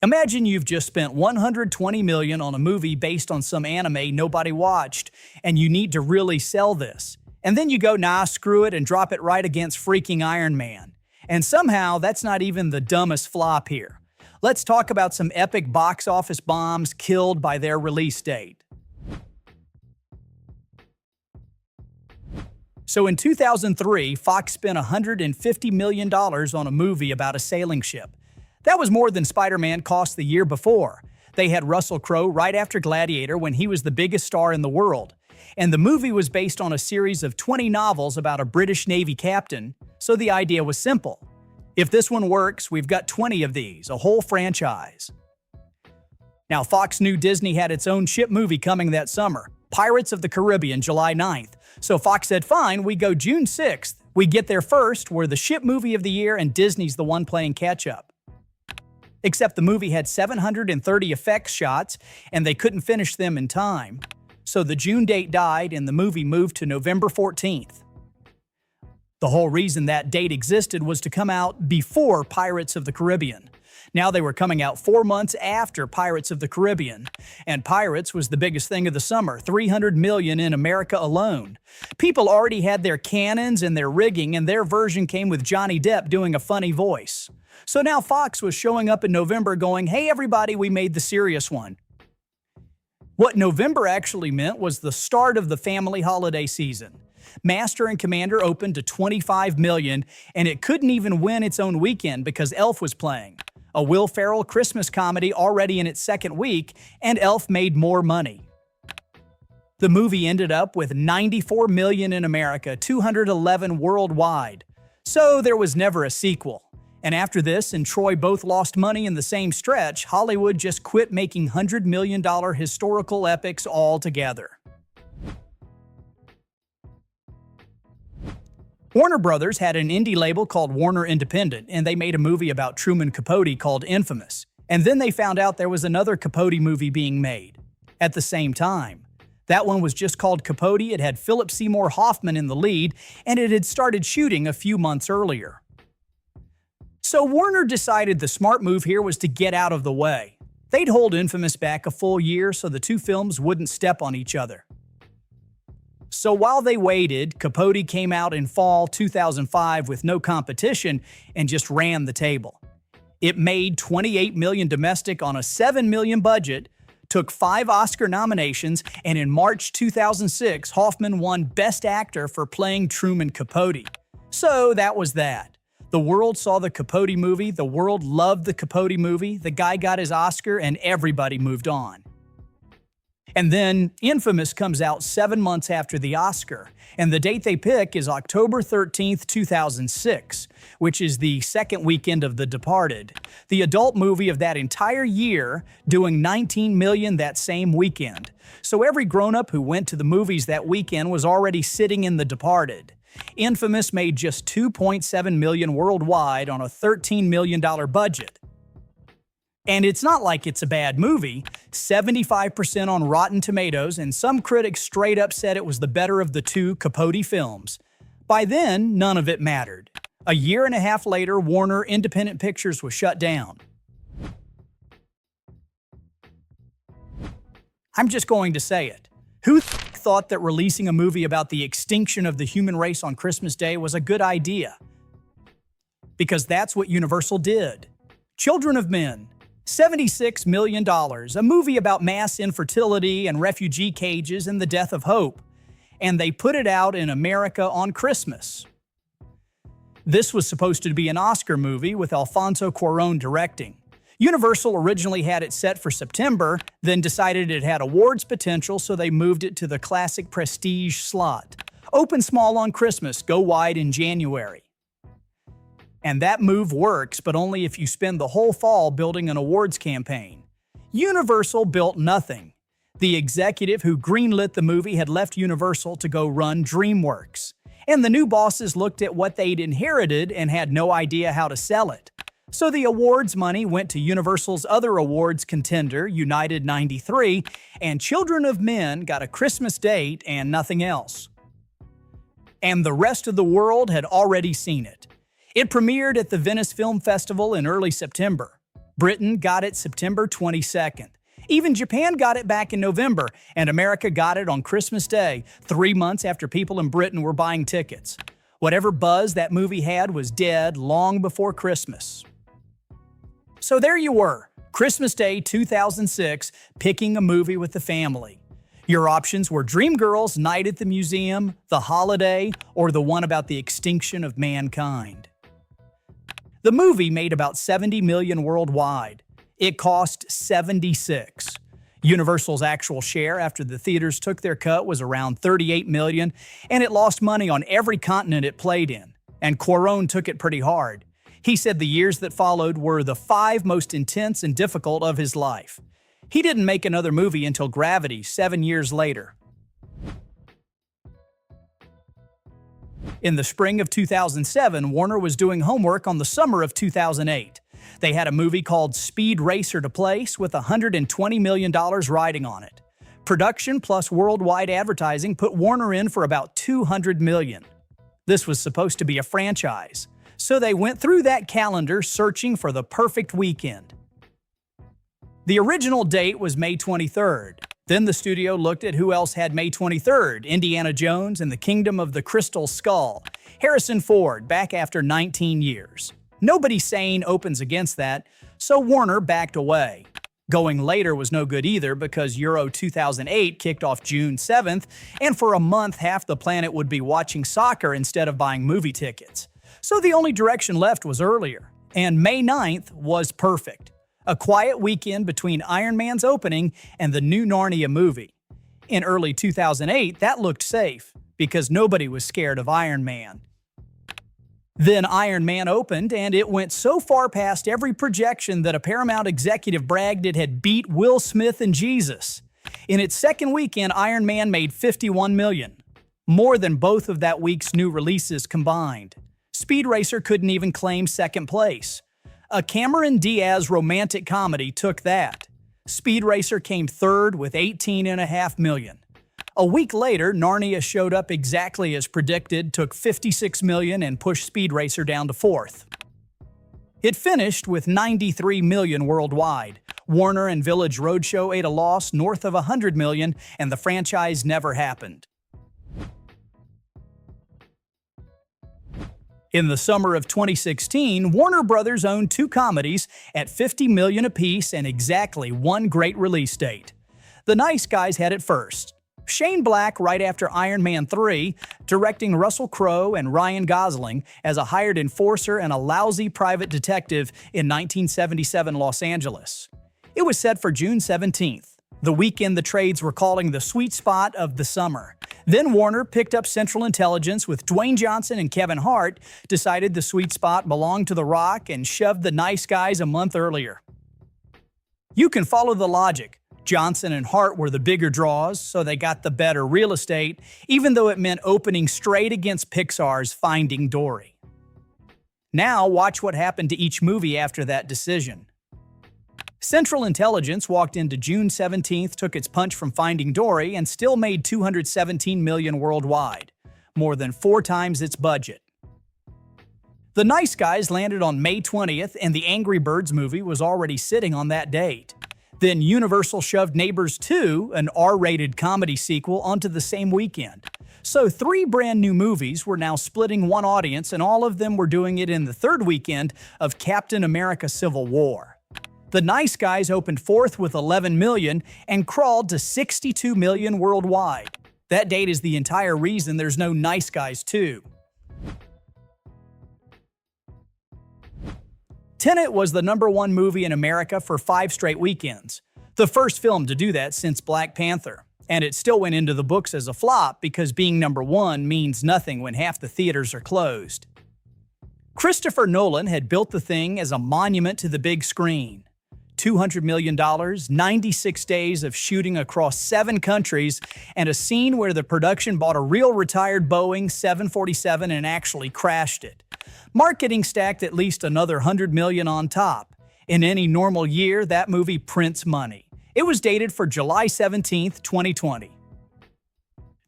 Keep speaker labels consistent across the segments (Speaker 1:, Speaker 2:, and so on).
Speaker 1: Imagine you've just spent $120 million on a movie based on some anime nobody watched, and you need to really sell this. And then you go, nah, screw it, and drop it right against freaking Iron Man. And somehow, that's not even the dumbest flop here. Let's talk about some epic box office bombs killed by their release date. So in 2003, Fox spent $150 million on a movie about a sailing ship. That was more than Spider-Man cost the year before. They had Russell Crowe right after Gladiator when he was the biggest star in the world. And the movie was based on a series of 20 novels about a British Navy captain, so the idea was simple. If this one works, we've got 20 of these, a whole franchise. Now, Fox knew Disney had its own ship movie coming that summer, Pirates of the Caribbean, July 9th. So Fox said, fine, we go June 6th. We get there first, we're the ship movie of the year, and Disney's the one playing catch-up. Except the movie had 730 effects shots, and they couldn't finish them in time. So the June date died, and the movie moved to November 14th. The whole reason that date existed was to come out before Pirates of the Caribbean. Now they were coming out 4 months after Pirates of the Caribbean, and Pirates was the biggest thing of the summer, $300 million in America alone. People already had their cannons and their rigging, and their version came with Johnny Depp doing a funny voice. So now Fox was showing up in November going, hey everybody, we made the serious one. What November actually meant was the start of the family holiday season. Master and Commander opened to $25 million, and it couldn't even win its own weekend because Elf was playing. A Will Ferrell Christmas comedy already in its second week, and Elf made more money. The movie ended up with $94 million in America, $211 worldwide. So there was never a sequel. And after this and Troy both lost money in the same stretch, Hollywood just quit making $100 million historical epics altogether. Warner Brothers had an indie label called Warner Independent, and they made a movie about Truman Capote called Infamous. And then they found out there was another Capote movie being made at the same time. That one was just called Capote, it had Philip Seymour Hoffman in the lead, and it had started shooting a few months earlier. So Warner decided the smart move here was to get out of the way. They'd hold Infamous back a full year so the two films wouldn't step on each other. So while they waited, Capote came out in fall 2005 with no competition and just ran the table. It made $28 million domestic on a $7 million budget, took 5 Oscar nominations, and in March 2006, Hoffman won Best Actor for playing Truman Capote. So that was that. The world saw the Capote movie, the world loved the Capote movie, the guy got his Oscar, and everybody moved on. And then Infamous comes out 7 months after the Oscar, and the date they pick is October 13th, 2006, which is the second weekend of The Departed, the adult movie of that entire year, doing $19 million that same weekend. So every grown-up who went to the movies that weekend was already sitting in The Departed. Infamous made just $2.7 million worldwide on a $13 million budget. And it's not like it's a bad movie, 75% on Rotten Tomatoes, and some critics straight up said it was the better of the two Capote films. By then, none of it mattered. A year and a half later, Warner Independent Pictures was shut down. I'm just going to say it. Who thought that releasing a movie about the extinction of the human race on Christmas Day was a good idea? Because that's what Universal did. Children of Men. $76 million, a movie about mass infertility and refugee cages and the death of hope. And they put it out in America on Christmas. This was supposed to be an Oscar movie with Alfonso Cuarón directing. Universal originally had it set for September, then decided it had awards potential, so they moved it to the classic prestige slot. Open small on Christmas, go wide in January. And that move works, but only if you spend the whole fall building an awards campaign. Universal built nothing. The executive who greenlit the movie had left Universal to go run DreamWorks. And the new bosses looked at what they'd inherited and had no idea how to sell it. So the awards money went to Universal's other awards contender, United 93, and Children of Men got a Christmas date and nothing else. And the rest of the world had already seen it. It premiered at the Venice Film Festival in early September. Britain got it September 22nd. Even Japan got it back in November, and America got it on Christmas Day, 3 months after people in Britain were buying tickets. Whatever buzz that movie had was dead long before Christmas. So there you were, Christmas Day 2006, picking a movie with the family. Your options were Dreamgirls, Night at the Museum, The Holiday, or the one about the extinction of mankind. The movie made about $70 million worldwide. It cost $76. Universal's actual share after the theaters took their cut was around $38 million, and it lost money on every continent it played in. And Cuarón took it pretty hard. He said the years that followed were the 5 most intense and difficult of his life. He didn't make another movie until Gravity 7 years later. In the spring of 2007, Warner was doing homework on the summer of 2008. They had a movie called Speed Racer to place with $120 million riding on it. Production plus worldwide advertising put Warner in for about $200 million. This was supposed to be a franchise, so they went through that calendar searching for the perfect weekend. The original date was May 23rd. Then the studio looked at who else had May 23rd, Indiana Jones and the Kingdom of the Crystal Skull, Harrison Ford, back after 19 years. Nobody sane opens against that, so Warner backed away. Going later was no good either because Euro 2008 kicked off June 7th, and for a month half the planet would be watching soccer instead of buying movie tickets. So the only direction left was earlier, and May 9th was perfect. A quiet weekend between Iron Man's opening and the new Narnia movie. In early 2008, that looked safe, because nobody was scared of Iron Man. Then Iron Man opened, and it went so far past every projection that a Paramount executive bragged it had beat Will Smith and Jesus. In its second weekend, Iron Man made $51 million, more than both of that week's new releases combined. Speed Racer couldn't even claim second place. A Cameron Diaz romantic comedy took that. Speed Racer came third with $18.5 million. A week later, Narnia showed up exactly as predicted, took $56 million, and pushed Speed Racer down to fourth. It finished with $93 million worldwide. Warner and Village Roadshow ate a loss north of $100 million, and the franchise never happened. In the summer of 2016, Warner Brothers owned 2 comedies at $50 million apiece and exactly 1 great release date. The Nice Guys had it first. Shane Black right after Iron Man 3, directing Russell Crowe and Ryan Gosling as a hired enforcer and a lousy private detective in 1977 Los Angeles. It was set for June 17th, the weekend the trades were calling the sweet spot of the summer. Then Warner picked up Central Intelligence with Dwayne Johnson and Kevin Hart, decided the sweet spot belonged to The Rock, and shoved The Nice Guys a month earlier. You can follow the logic. Johnson and Hart were the bigger draws, so they got the better real estate, even though it meant opening straight against Pixar's Finding Dory. Now watch what happened to each movie after that decision. Central Intelligence walked into June 17th, took its punch from Finding Dory, and still made $217 million worldwide, more than 4 times its budget. The Nice Guys landed on May 20th, and the Angry Birds movie was already sitting on that date. Then Universal shoved Neighbors 2, an R-rated comedy sequel, onto the same weekend. So 3 brand new movies were now splitting one audience, and all of them were doing it in the third weekend of Captain America Civil War. The Nice Guys opened fourth with $11 million and crawled to $62 million worldwide. That date is the entire reason there's no Nice Guys 2. Tenet was the #1 movie in America for 5 straight weekends, the first film to do that since Black Panther, and it still went into the books as a flop because being #1 means nothing when half the theaters are closed. Christopher Nolan had built the thing as a monument to the big screen. $200 million, 96 days of shooting across 7 countries, and a scene where the production bought a real retired Boeing 747 and actually crashed it. Marketing stacked at least another $100 million on top. In any normal year, that movie prints money. It was dated for July 17, 2020.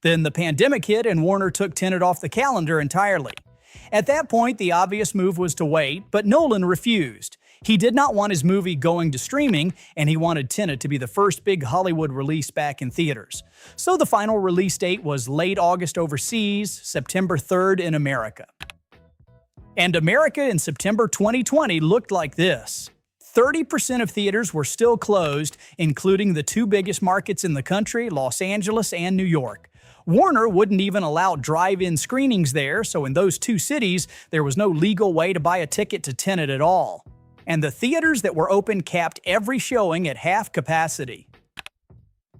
Speaker 1: Then the pandemic hit and Warner took Tenet off the calendar entirely. At that point, the obvious move was to wait, but Nolan refused. He did not want his movie going to streaming, and he wanted Tenet to be the first big Hollywood release back in theaters. So the final release date was late August overseas, September 3rd in America. And America in September 2020 looked like this. 30% of theaters were still closed, including the two biggest markets in the country, Los Angeles and New York. Warner wouldn't even allow drive-in screenings there, so in those two cities, there was no legal way to buy a ticket to Tenet at all. And the theaters that were open capped every showing at half capacity.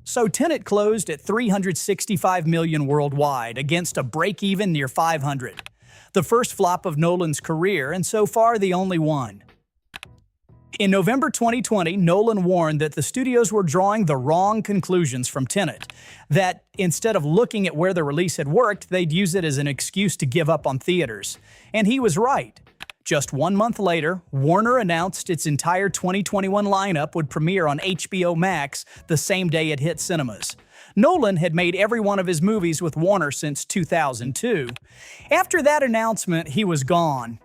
Speaker 1: So Tenet closed at $365 million worldwide, against a break-even near $500. The first flop of Nolan's career, and so far the only one. In November 2020, Nolan warned that the studios were drawing the wrong conclusions from Tenet, that instead of looking at where the release had worked, they'd use it as an excuse to give up on theaters. And he was right. Just 1 month later, Warner announced its entire 2021 lineup would premiere on HBO Max the same day it hit cinemas. Nolan had made every one of his movies with Warner since 2002. After that announcement, he was gone.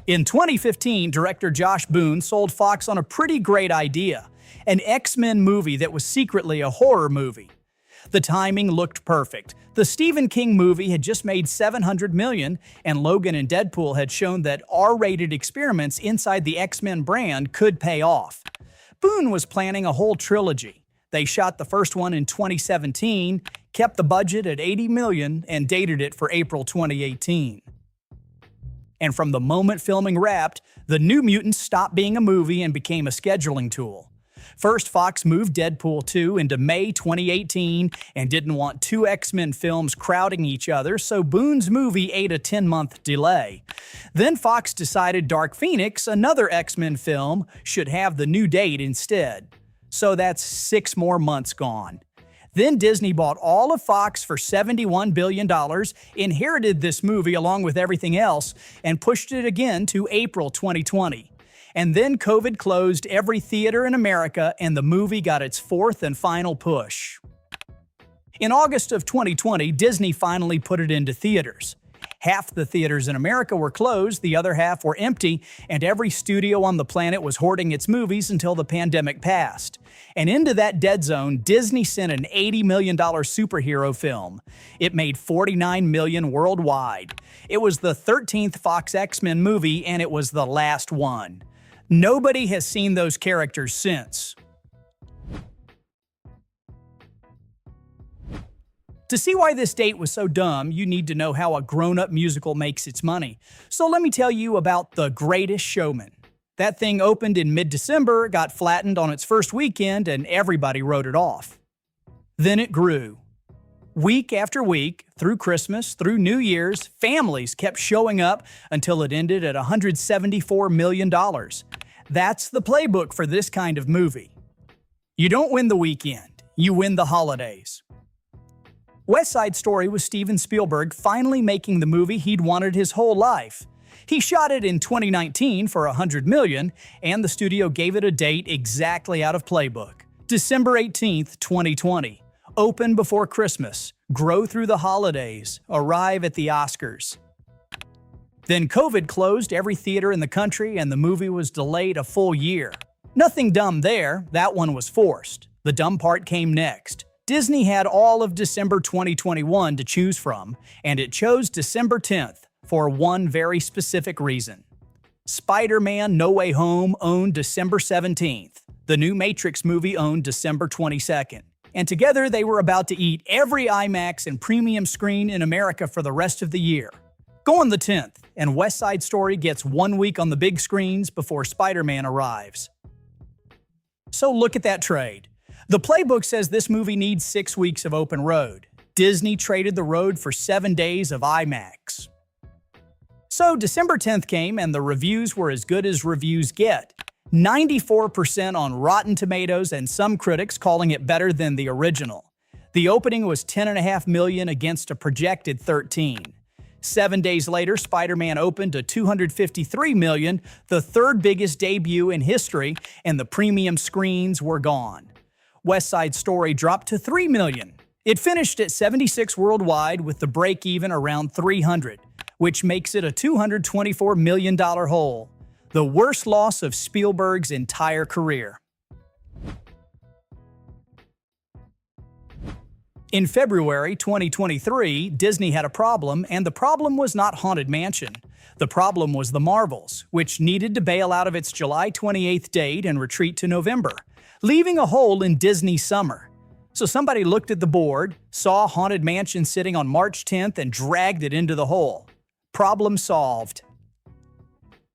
Speaker 1: In 2015, director Josh Boone sold Fox on a pretty great idea, an X-Men movie that was secretly a horror movie. The timing looked perfect. The Stephen King movie had just made $700 million, and Logan and Deadpool had shown that R-rated experiments inside the X-Men brand could pay off. Boone was planning a whole trilogy. They shot the first one in 2017, kept the budget at $80 million, and dated it for April 2018. And from the moment filming wrapped, the New Mutants stopped being a movie and became a scheduling tool. First, Fox moved Deadpool 2 into May 2018 and didn't want two X-Men films crowding each other, so Boone's movie ate a 10-month delay. Then Fox decided Dark Phoenix, another X-Men film, should have the new date instead. So that's 6 more months gone. Then Disney bought all of Fox for $71 billion, inherited this movie along with everything else, and pushed it again to April 2020. And then COVID closed every theater in America, and the movie got its fourth and final push. In August of 2020, Disney finally put it into theaters. Half the theaters in America were closed, the other half were empty, and every studio on the planet was hoarding its movies until the pandemic passed. And into that dead zone, Disney sent an $80 million superhero film. It made $49 million worldwide. It was the 13th Fox X-Men movie, and it was the last one. Nobody has seen those characters since. To see why this date was so dumb, you need to know how a grown-up musical makes its money. So let me tell you about The Greatest Showman. That thing opened in mid-December, got flattened on its first weekend, and everybody wrote it off. Then it grew. Week after week, through Christmas, through New Year's, families kept showing up until it ended at $174 million. That's the playbook for this kind of movie. You don't win the weekend, you win the holidays. West Side Story was Steven Spielberg finally making the movie he'd wanted his whole life. He shot it in 2019 for $100 million, and the studio gave it a date exactly out of playbook. December 18th, 2020. Open before Christmas, grow through the holidays, arrive at the Oscars. Then COVID closed every theater in the country and the movie was delayed a full year. Nothing dumb there, that one was forced. The dumb part came next. Disney had all of December 2021 to choose from, and it chose December 10th for one very specific reason. Spider-Man: No Way Home owned December 17th. The new Matrix movie owned December 22nd. And together they were about to eat every IMAX and premium screen in America for the rest of the year. Go on the 10th, and West Side Story gets 1 week on the big screens before Spider-Man arrives. So look at that trade. The playbook says this movie needs 6 weeks of open road. Disney traded the road for 7 days of IMAX. So December 10th came and the reviews were as good as reviews get. 94% on Rotten Tomatoes and some critics calling it better than the original. The opening was $10.5 million against a projected $13. 7 days later, Spider-Man opened to $253 million, the third biggest debut in history, and the premium screens were gone. West Side Story dropped to $3 million. It finished at 76 worldwide with the break-even around 300. which makes it a $224 million hole, the worst loss of Spielberg's entire career. In February 2023, Disney had a problem, and the problem was not Haunted Mansion. The problem was the Marvels, which needed to bail out of its July 28th date and retreat to November, leaving a hole in Disney's summer. So somebody looked at the board, saw Haunted Mansion sitting on March 10th, and dragged it into the hole. Problem solved.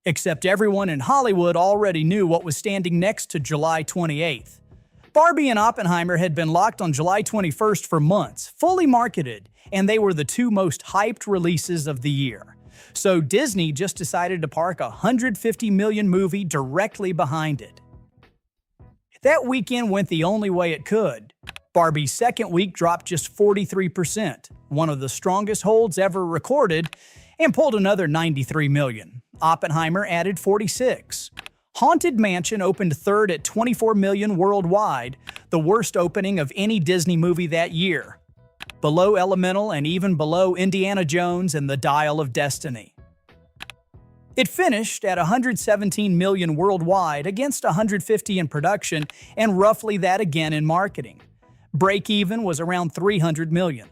Speaker 1: Except everyone in Hollywood already knew what was standing next to July 28th. Barbie and Oppenheimer had been locked on July 21st for months, fully marketed, and they were the two most hyped releases of the year. So Disney just decided to park a $150 million movie directly behind it. That weekend went the only way it could. Barbie's second week dropped just 43%, one of the strongest holds ever recorded, and pulled another $93 million. Oppenheimer added 46. Haunted Mansion opened third at $24 million worldwide, the worst opening of any Disney movie that year, below Elemental and even below Indiana Jones and the Dial of Destiny. It finished at $117 million worldwide against $150 in production and roughly that again in marketing. Break-even was around $300 million.